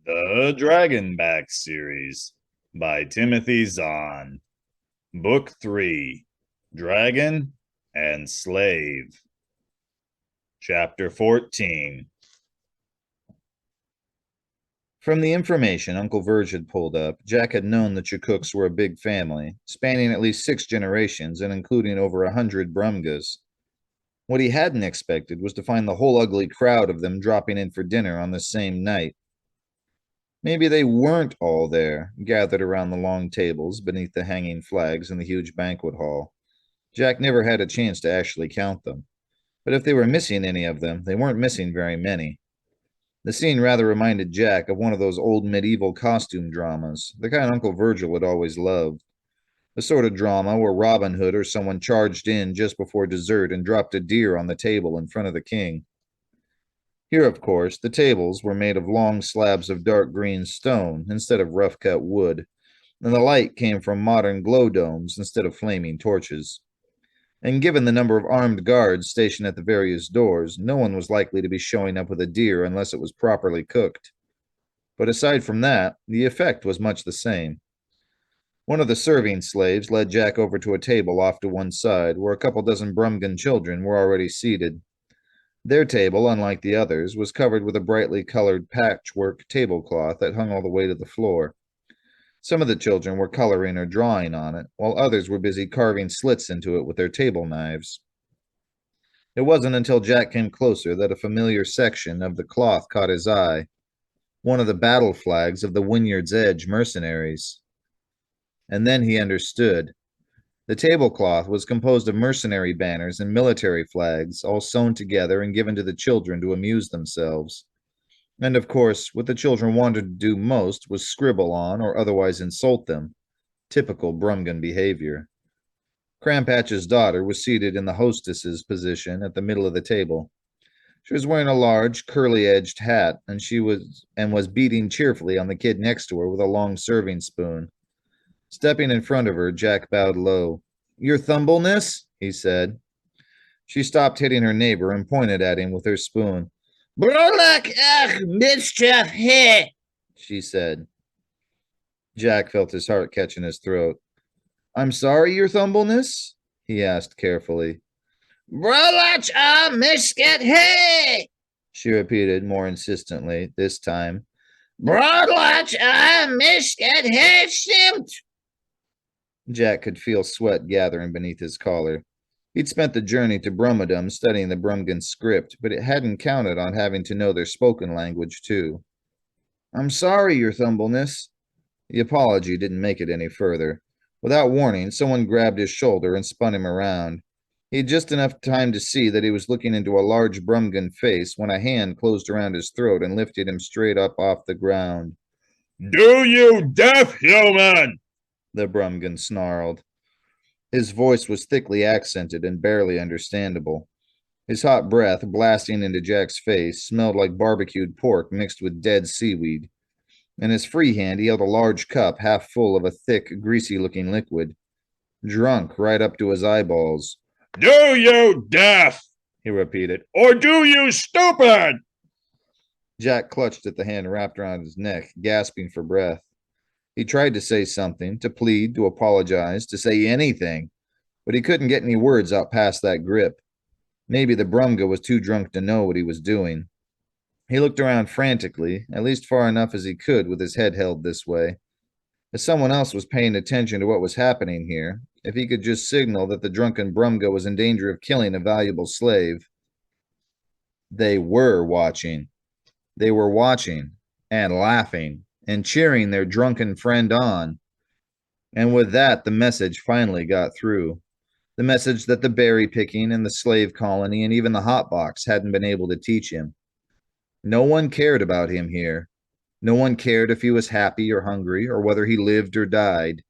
The Dragonback series by Timothy Zahn. Book 3, Dragon and Slave. Chapter 14. From the information Uncle Verge had pulled up, Jack had known the Chukuk's were a big family, spanning at least 6 generations and including over 100 Brumgas. What he hadn't expected was to find the whole ugly crowd of them dropping in for dinner on the same night. Maybe they weren't all there, gathered around the long tables beneath the hanging flags in the huge banquet hall. Jack never had a chance to actually count them. But if they were missing any of them, they weren't missing very many. The scene rather reminded Jack of one of those old medieval costume dramas, the kind Uncle Virgil had always loved. The sort of drama where Robin Hood or someone charged in just before dessert and dropped a deer on the table in front of the king. Here, of course, the tables were made of long slabs of dark green stone instead of rough-cut wood, and the light came from modern glow domes instead of flaming torches. And given the number of armed guards stationed at the various doors, no one was likely to be showing up with a deer unless it was properly cooked. But aside from that, the effect was much the same. One of the serving slaves led Jack over to a table off to one side, where a couple dozen Brumgan children were already seated. Their table, unlike the others, was covered with a brightly colored patchwork tablecloth that hung all the way to the floor. Some of the children were coloring or drawing on it, while others were busy carving slits into it with their table knives. It wasn't until Jack came closer that a familiar section of the cloth caught his eye, one of the battle flags of the Wynyard's Edge mercenaries. And then he understood. The tablecloth was composed of mercenary banners and military flags, all sewn together and given to the children to amuse themselves. And of course, what the children wanted to do most was scribble on or otherwise insult them. Typical Brumgan behavior. Crampatch's daughter was seated in the hostess's position at the middle of the table. She was wearing a large, curly-edged hat, and was beating cheerfully on the kid next to her with a long serving spoon. Stepping in front of her, Jack bowed low. "Your Thumbleness?" he said. She stopped hitting her neighbor and pointed at him with her spoon. "Brolak ach mischief he," she said. Jack felt his heart catch in his throat. "I'm sorry, Your Thumbleness?" he asked carefully. "Brolach a misket he," she repeated more insistently this time. "Brolach a misket he stimmt." Jack could feel sweat gathering beneath his collar. He'd spent the journey to Brummagem studying the Brumgan script, but it hadn't counted on having to know their spoken language, too. "I'm sorry, Your Thumbleness." The apology didn't make it any further. Without warning, someone grabbed his shoulder and spun him around. He had just enough time to see that he was looking into a large Brumgan face when a hand closed around his throat and lifted him straight up off the ground. "Do you deaf human?" the Brumgan snarled. His voice was thickly accented and barely understandable. His hot breath, blasting into Jack's face, smelled like barbecued pork mixed with dead seaweed. In his free hand, he held a large cup half full of a thick, greasy-looking liquid. Drunk right up to his eyeballs. "Do you deaf?" he repeated. "Or do you stupid?" Jack clutched at the hand wrapped around his neck, gasping for breath. He tried to say something, to plead, to apologize, to say anything, but he couldn't get any words out past that grip. Maybe the Brumga was too drunk to know what he was doing. He looked around frantically, at least far enough as he could with his head held this way. If someone else was paying attention to what was happening here, if he could just signal that the drunken Brumga was in danger of killing a valuable slave. They were watching. They were watching and laughing and cheering their drunken friend on. And with that, the message finally got through. The message that the berry picking and the slave colony and even the hot box hadn't been able to teach him. No one cared about him here. No one cared if he was happy or hungry or whether he lived or died.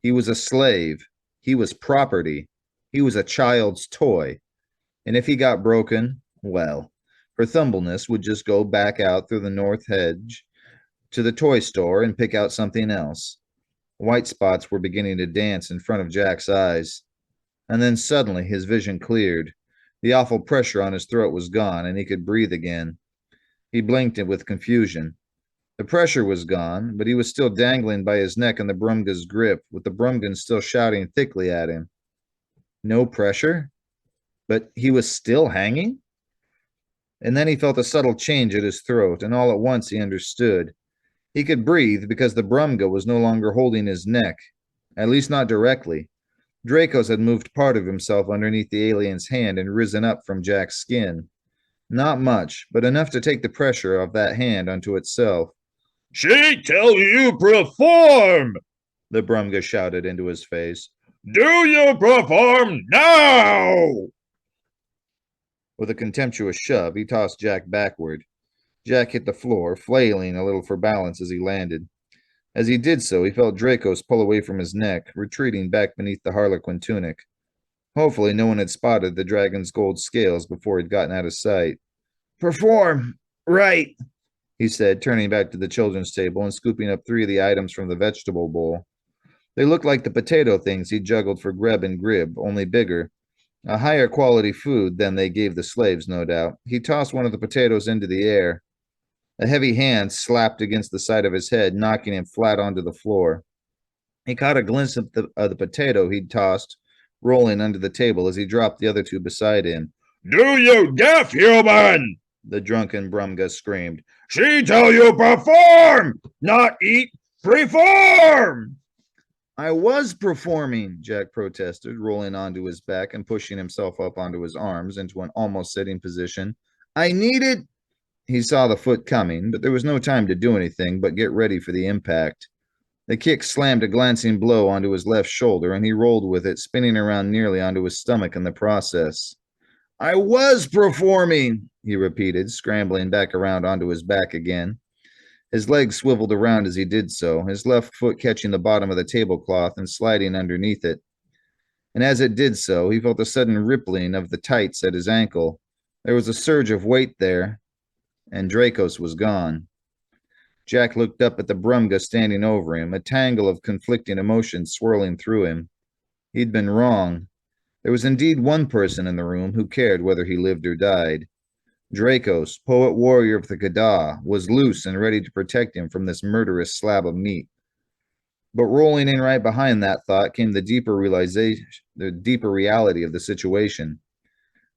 He was a slave. He was property. He was a child's toy. And if he got broken, well, her Thumbleness would just go back out through the north hedge to the toy store and pick out something else. White spots were beginning to dance in front of Jack's eyes. And then suddenly his vision cleared. The awful pressure on his throat was gone, and he could breathe again. He blinked with confusion. The pressure was gone, but he was still dangling by his neck in the Brumga's grip, with the Brumgan still shouting thickly at him. No pressure? But he was still hanging? And then he felt a subtle change at his throat, and all at once he understood. He could breathe because the Brumga was no longer holding his neck, at least not directly. Dracos had moved part of himself underneath the alien's hand and risen up from Jack's skin. Not much, but enough to take the pressure of that hand onto itself. She tell you perform! The Brumga shouted into his face. Do you perform now? With a contemptuous shove, he tossed Jack backward. Jack hit the floor, flailing a little for balance as he landed. As he did so, he felt Dracos pull away from his neck, retreating back beneath the harlequin tunic. Hopefully no one had spotted the dragon's gold scales before he'd gotten out of sight. Perform! Right! He said, turning back to the children's table and scooping up 3 of the items from the vegetable bowl. They looked like the potato things he juggled for Greb and Grib, only bigger. A higher quality food than they gave the slaves, no doubt. He tossed one of the potatoes into the air. A heavy hand slapped against the side of his head, knocking him flat onto the floor. He caught a glimpse of the potato he'd tossed, rolling under the table as he dropped the other 2 beside him. Do you deaf, human? The drunken Brumga screamed. She tell you perform, not eat, perform! I was performing, Jack protested, rolling onto his back and pushing himself up onto his arms into an almost sitting position. I needed... He saw the foot coming, but there was no time to do anything but get ready for the impact. The kick slammed a glancing blow onto his left shoulder, and he rolled with it, spinning around nearly onto his stomach in the process. I was performing, he repeated, scrambling back around onto his back again. His legs swiveled around as he did so, his left foot catching the bottom of the tablecloth and sliding underneath it. And as it did so, he felt a sudden rippling of the tights at his ankle. There was a surge of weight there, and Dracos was gone. Jack looked up at the Brumga standing over him, a tangle of conflicting emotions swirling through him. He'd been wrong. There was indeed one person in the room who cared whether he lived or died. Dracos, poet warrior of the Gadah, was loose and ready to protect him from this murderous slab of meat. But rolling in right behind that thought came the deeper reality of the situation.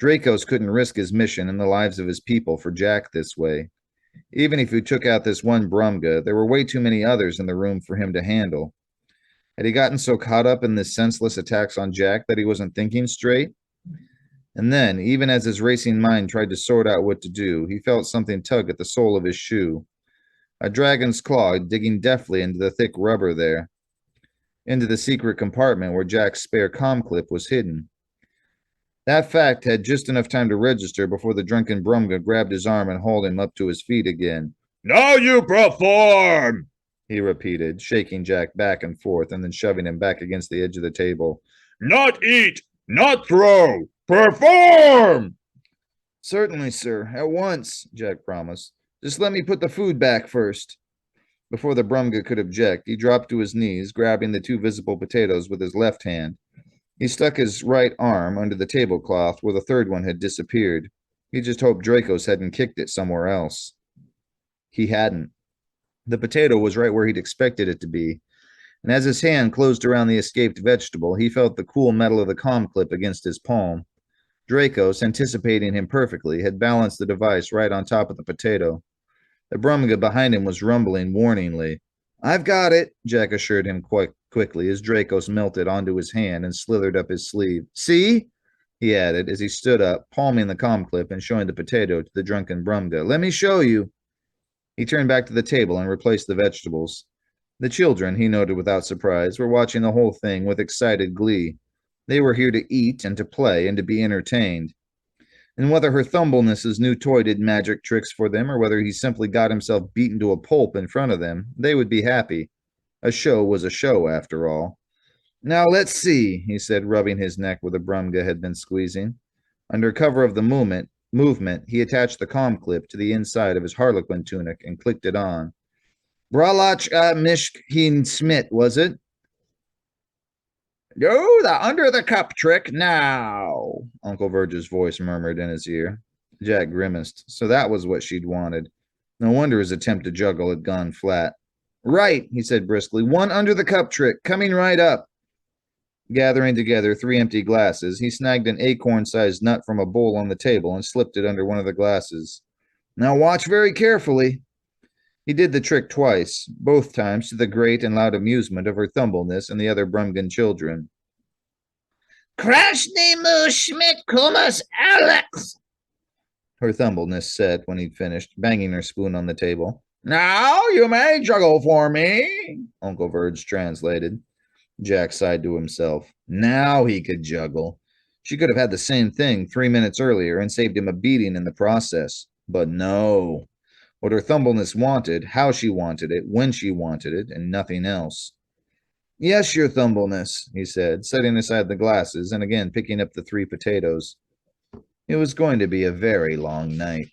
Dracos couldn't risk his mission and the lives of his people for Jack this way. Even if he took out this one Brumga, there were way too many others in the room for him to handle. Had he gotten so caught up in this senseless attacks on Jack that he wasn't thinking straight? And then, even as his racing mind tried to sort out what to do, he felt something tug at the sole of his shoe. A dragon's claw digging deftly into the thick rubber there, into the secret compartment where Jack's spare comm clip was hidden. That fact had just enough time to register before the drunken Brumga grabbed his arm and hauled him up to his feet again. Now you perform, he repeated, shaking Jack back and forth and then shoving him back against the edge of the table. Not eat, not throw, perform! Certainly, sir, at once, Jack promised. Just let me put the food back first. Before the Brumga could object, he dropped to his knees, grabbing the 2 visible potatoes with his left hand. He stuck his right arm under the tablecloth where the third one had disappeared. He just hoped Dracos hadn't kicked it somewhere else. He hadn't. The potato was right where he'd expected it to be, and as his hand closed around the escaped vegetable, he felt the cool metal of the comm clip against his palm. Dracos, anticipating him perfectly, had balanced the device right on top of the potato. The Brumga behind him was rumbling warningly. I've got it, Jack assured him quite quickly as Dracos melted onto his hand and slithered up his sleeve. See? He added as he stood up, palming the comm clip and showing the potato to the drunken Brumga. Let me show you. He turned back to the table and replaced the vegetables. The children, he noted without surprise, were watching the whole thing with excited glee. They were here to eat and to play and to be entertained. And whether her Thumbleness's new toy did magic tricks for them or whether he simply got himself beaten to a pulp in front of them, they would be happy. A show was a show, after all. Now let's see, he said, rubbing his neck where the Brumga had been squeezing. Under cover of the movement, he attached the comm clip to the inside of his harlequin tunic and clicked it on. Bralach Mishkin Smith, was it? Do the under the cup trick now, Uncle Verge's voice murmured in his ear. Jack grimaced. So that was what she'd wanted. No wonder his attempt to juggle had gone flat. Right, he said briskly. One under the cup trick, coming right up. Gathering together 3 empty glasses, he snagged an acorn-sized nut from a bowl on the table and slipped it under one of the glasses. Now watch very carefully. He did the trick twice, both times to the great and loud amusement of her Thumbleness and the other Brumgan children. Krasny mu Schmidt Kumas Alex, Her Thumbleness said when he'd finished, banging her spoon on the table. Now you may juggle for me, Uncle Verge translated. Jack sighed to himself. Now he could juggle. She could have had the same thing 3 minutes earlier and saved him a beating in the process. But no. What her Thumbleness wanted, how she wanted it, when she wanted it, and nothing else. Yes, your Thumbleness, he said, setting aside the glasses and again picking up the 3 potatoes. It was going to be a very long night.